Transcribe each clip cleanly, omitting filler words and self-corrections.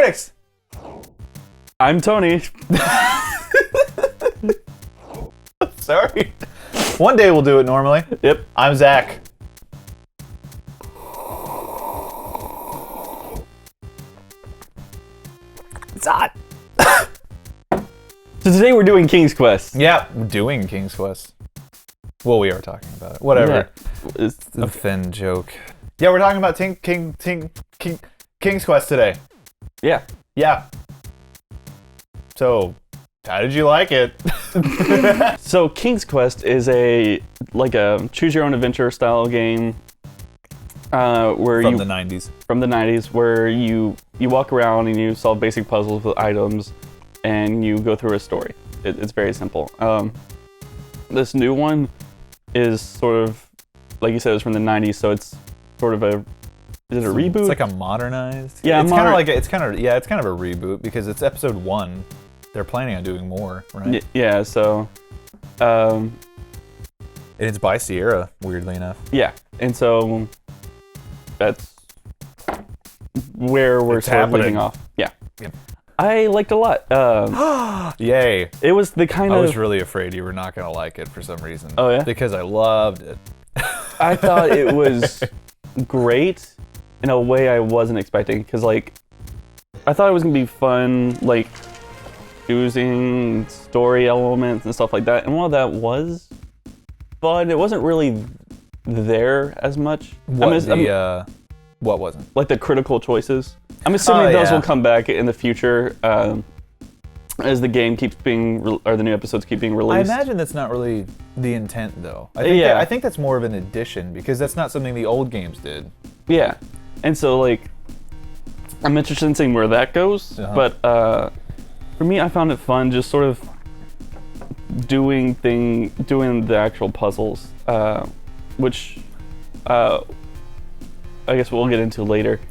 Critics. I'm Tony. Sorry. One day we'll do it normally. Yep. I'm Zach. It's hot. So today we're doing King's Quest. Yeah, doing King's Quest. Well, we are talking about it. Whatever. Yeah. A thin joke. Yeah, we're talking about King's Quest today. Yeah. Yeah. So, how did you like it? So King's Quest is a choose your own adventure style game where From the 90s. From the 90s, where you walk around and you solve basic puzzles with items and you go through a story. It's very simple. This new one is sort of, like you said, it's from the 90s, so it's sort of a reboot? It's like a modernized. Yeah, it's kind of it's kind of a reboot because it's episode 1. They're planning on doing more, right? Yeah, so And it's by Sierra, weirdly enough. yeah. And so that's where we're It's sort of leaving happening. off. Yeah. Yep. I liked it a lot. Yay. It was the kind I of was really afraid you were not going to like it for some reason. Oh, yeah? Because I loved it. I thought it was great in a way I wasn't expecting, because I thought it was gonna be fun, using story elements and stuff like that. And while that was fun, it wasn't really there as much. What wasn't? Like the critical choices. I'm assuming those yeah. will come back in the future as the game keeps being, or the new episodes keep being I released. imagine that's not really the intent, though. Yeah. I think that's more of an addition because that's not something the old games did. Yeah, and so I'm interested in seeing where that goes. Uh-huh. But for me, I found it fun just sort of doing the actual puzzles, which I guess we'll get into later.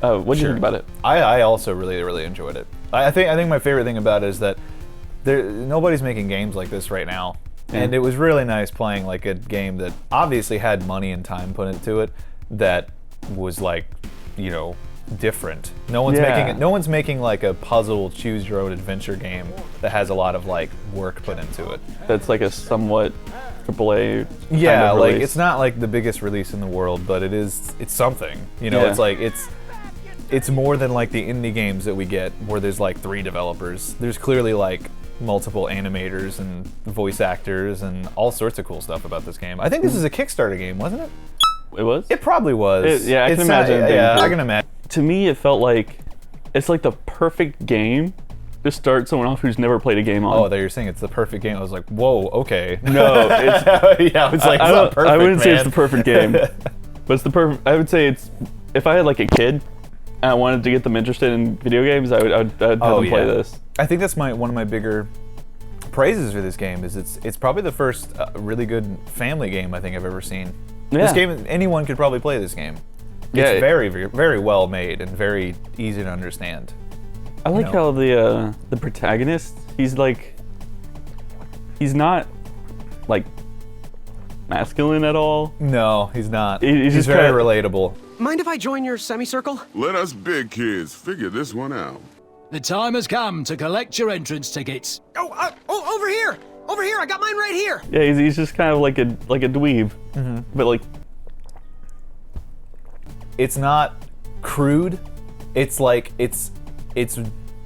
What did you think about it? I also really, really enjoyed it. I think my favorite thing about it is that nobody's making games like this right now. Yeah. And it was really nice playing a game that obviously had money and time put into it that was different. No one's making a puzzle choose your own adventure game that has a lot of work put into it. That's a somewhat AAA. Yeah, kind of release. it's not the biggest release in the world, but it's something. Yeah. It's more than the indie games that we get where there's 3 developers. There's clearly multiple animators and voice actors and all sorts of cool stuff about this game. I think this is a Kickstarter game, wasn't it? It was? It probably was. I can imagine. I can imagine. To me, it felt like it's the perfect game to start someone off who's never played a game on. Oh, there you're saying it's the perfect game. I was like, whoa, okay. No, it's yeah, it's it's not perfect, I wouldn't say it's man. the perfect game, but it's the perfect. I would say it's, if I had a kid and I wanted to get them interested in video games, I'd have them play this. I think that's one of my bigger praises for this game is it's probably the first really good family game I think I've ever seen. Yeah. This game, anyone could probably play this game. Yeah. It's very, very, very well made and very easy to understand. I like how the protagonist, he's not masculine at all. No, he's not. He's just very kinda- relatable. Mind if I join your semicircle? Let us big kids figure this one out. The time has come to collect your entrance tickets. Oh, over here! Over here! I got mine right here! Yeah, he's just kind of like a dweeb, but It's not crude. It's it's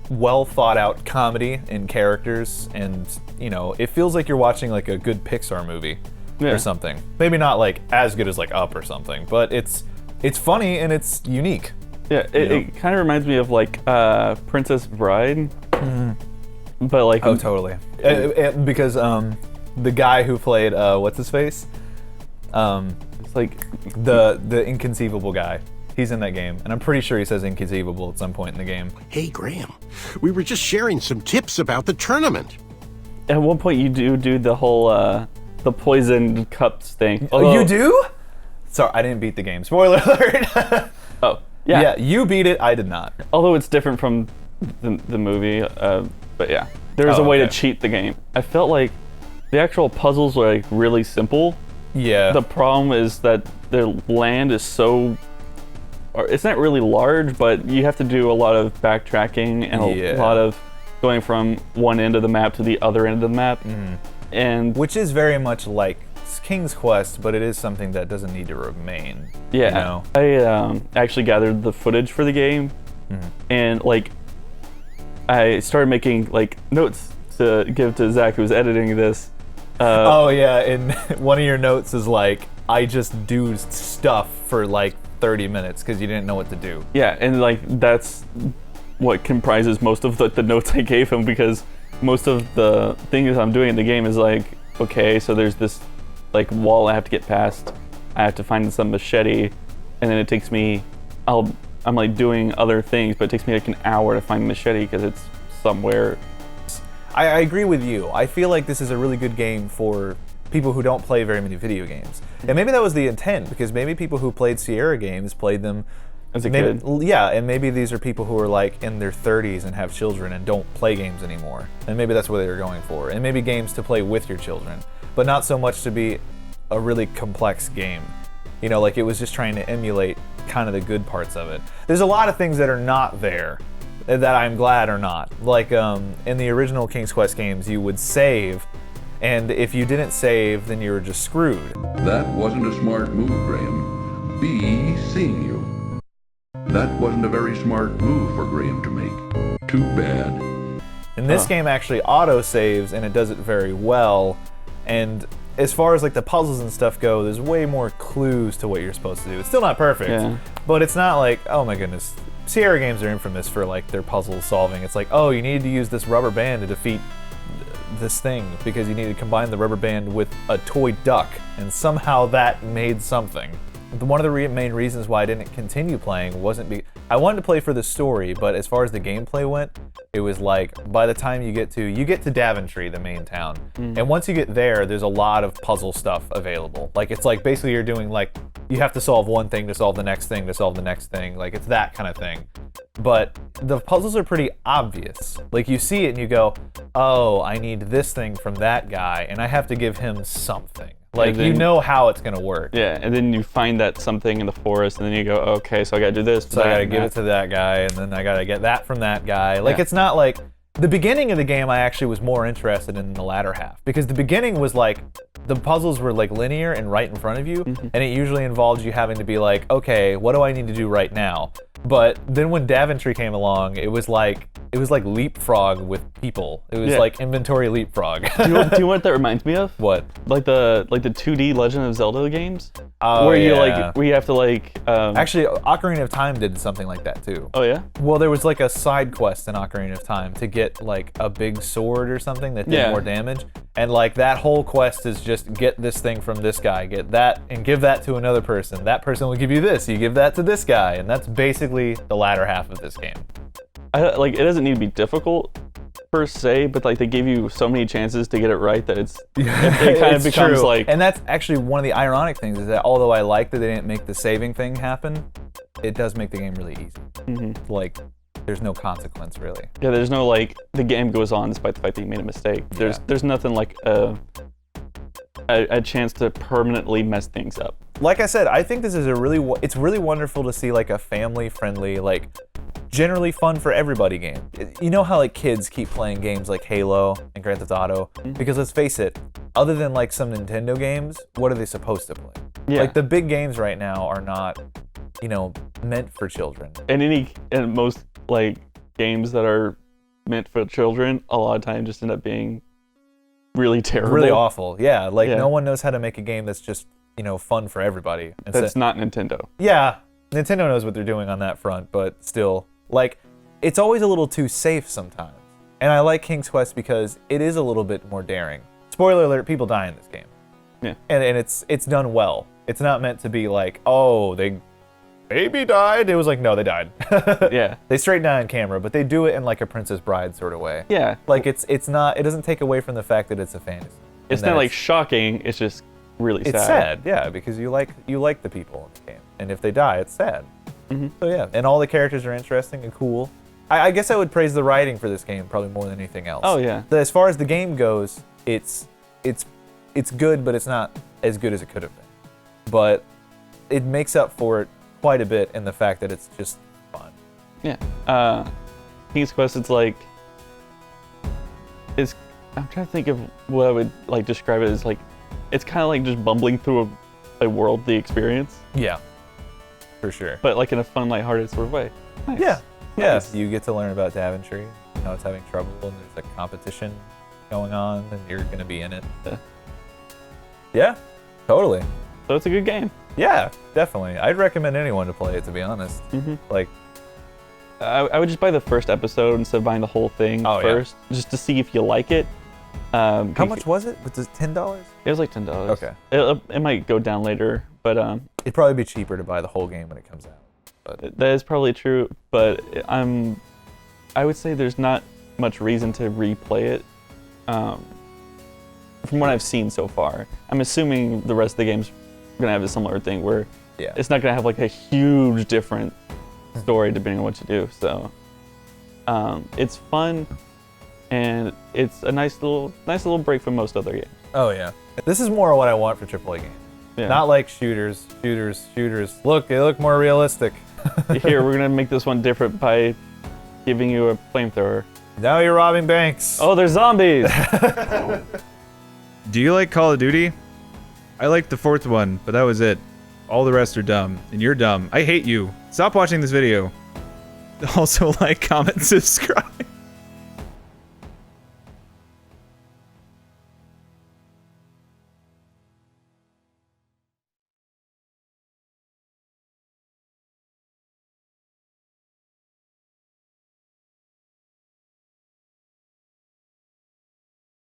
well thought out comedy and characters, and it feels like you're watching a good Pixar movie Yeah. or something. Maybe not as good as Up or something, but it's funny and it's unique. yeah, it kind of reminds me of Princess Bride, but Oh, totally. Because the guy who played what's his face, it's the inconceivable guy. He's in that game, and I'm pretty sure he says inconceivable at some point in the game. Hey, Graham, we were just sharing some tips about the tournament. at one point you do the whole the poisoned cups thing. Oh, you do? Sorry, I didn't beat the game. Spoiler alert. Oh, yeah. Yeah, you beat it. I did not. Although it's different from the movie, but yeah, there was Oh, a way to okay. cheat the game. I felt like the actual puzzles were really simple. Yeah. The problem is that the land is so it's not really large, but you have to do a lot of backtracking and a lot of going from one end of the map to the other end of the map. And which is very much like King's Quest, but it is something that doesn't need to remain. yeah, You know? I actually gathered the footage for the game, and like I started making like notes to give to Zach, who was editing this. Oh yeah, and one of your notes is like, I just do stuff for like 30 minutes because you didn't know what to do. Yeah, and like that's what comprises most of the notes I gave him, because most of the things I'm doing in the game is like, okay, so there's this like wall I have to get past. I have to find some machete, and then it takes me, I'm like doing other things, but it takes me like an hour to find the machete because it's somewhere. I agree with you. I feel like this is a really good game for people who don't play very many video games. And maybe that was the intent, because maybe people who played Sierra games played them As a maybe, kid. yeah, and maybe these are people who are like in their 30s and have children and don't play games anymore. And maybe that's what they were going for. And maybe games to play with your children, but not so much to be a really complex game. You know, like it was just trying to emulate kind of the good parts of it. There's a lot of things that are not there that I'm glad are not. Like in the original King's Quest games, you would save, and if you didn't save, then you were just screwed. That wasn't a smart move, Graham. B seeing you. That wasn't a very smart move for Graham to make. Too bad. And this game actually auto-saves, and it does it very well. And as far as like the puzzles and stuff go, there's way more clues to what you're supposed to do. It's still not perfect, but it's not like, oh my goodness. Sierra games are infamous for like their puzzle solving. It's like, oh, you needed to use this rubber band to defeat this thing because you need to combine the rubber band with a toy duck, and somehow that made something. One of the main reasons why I didn't continue playing wasn't I wanted to play for the story, but as far as the gameplay went, it was like by the time you get to Daventry, the main town, and once you get there, there's a lot of puzzle stuff available. Like it's like basically you're doing like you have to solve one thing to solve the next thing to solve the next thing. Like it's that kind of thing. But the puzzles are pretty obvious. Like you see it and you go, oh, I need this thing from that guy, and I have to give him something. Like, then, you know how it's gonna work. Yeah, and then you find that something in the forest, and then you go, okay, so I gotta do this. So I gotta give it to that guy, and then I gotta get that from that guy. Like, it's not like the beginning of the game. I actually was more interested in the latter half, because the beginning was like the puzzles were like linear and right in front of you, and it usually involves you having to be like, okay, what do I need to do right now? But then when Daventry came along, it was like leapfrog with people. It was like inventory leapfrog. do you know what that reminds me of? What? Like the 2D Legend of Zelda games, Oh, where you yeah. where you have to like. Actually, Ocarina of Time did something like that too. Oh yeah. Well, there was like a side quest in Ocarina of Time to get like a big sword or something that did more damage. And like that whole quest is just get this thing from this guy, get that, and give that to another person. That person will give you this, you give that to this guy. And that's basically the latter half of this game. Like it doesn't need to be difficult per se, but like they give you so many chances to get it right that it kind of becomes true. like. And that's actually one of the ironic things is that although I like that they didn't make the saving thing happen, it does make the game really easy. Like, there's no consequence really. Yeah, there's no like the game goes on despite the fact that you made a mistake. There's nothing like a chance to permanently mess things up. Like I said, I think this is it's really wonderful to see like a family-friendly, like generally fun for everybody game. You know how like kids keep playing games like Halo and Grand Theft Auto? Because let's face it, other than like some Nintendo games, what are they supposed to play? Yeah. Like the big games right now are not, you know, meant for children. And most like games that are meant for children, a lot of times just end up being really terrible. Really awful. Yeah, like no one knows how to make a game that's just, you know, fun for everybody. That's not Nintendo. Yeah, Nintendo knows what they're doing on that front, but still, like, it's always a little too safe sometimes. And I like King's Quest because it is a little bit more daring. Spoiler alert, people die in this game. Yeah. And it's done well. It's not meant to be like, oh, they maybe died. It was like, no, they died. Yeah. They straighten out on camera, but they do it in like a Princess Bride sort of way. Yeah. Like it doesn't take away from the fact that it's a fantasy. It's not like shocking, it's just really sad. It's sad, yeah, because you like the people in the game, and if they die, it's sad. So yeah, and all the characters are interesting and cool. I guess I would praise the writing for this game probably more than anything else. Oh yeah. As far as the game goes, it's good, but it's not as good as it could have been. But it makes up for it quite a bit in the fact that it's just fun. Yeah. King's Quest, it's like, I'm trying to think of what I would like describe it as. Like, it's kind of like just bumbling through a worldly experience, Yeah, for sure. but like in a fun, lighthearted sort of way. Nice. Yeah, yeah. Nice. You get to learn about Daventry, how it's having trouble, and there's a competition going on, and you're gonna be in it. Yeah. Yeah, totally. So it's a good game. Yeah, definitely. I'd recommend anyone to play it, to be honest. Mm-hmm. Like, I would just buy the first episode instead of buying the whole thing Oh, yeah. first, just to see if you like it. how much was it? Was it $10? It was like $10. Okay. It might go down later, but It'd probably be cheaper to buy the whole game when it comes out. But that is probably true. But I would say there's not much reason to replay it. From what I've seen so far, I'm assuming the rest of the game's gonna have a similar thing where yeah, it's not gonna have like a huge different story depending on what you do. So it's fun, and it's a nice little break from most other games. oh yeah. This is more what I want for AAA games. Yeah. Not like shooters. Look, they look more realistic. Here, we're gonna make this one different by giving you a flamethrower. Now you're robbing banks. Oh, there's zombies! Do you like Call of Duty? I liked the fourth one, but that was it. All the rest are dumb, and you're dumb. I hate you. Stop watching this video. Also like, comment, subscribe.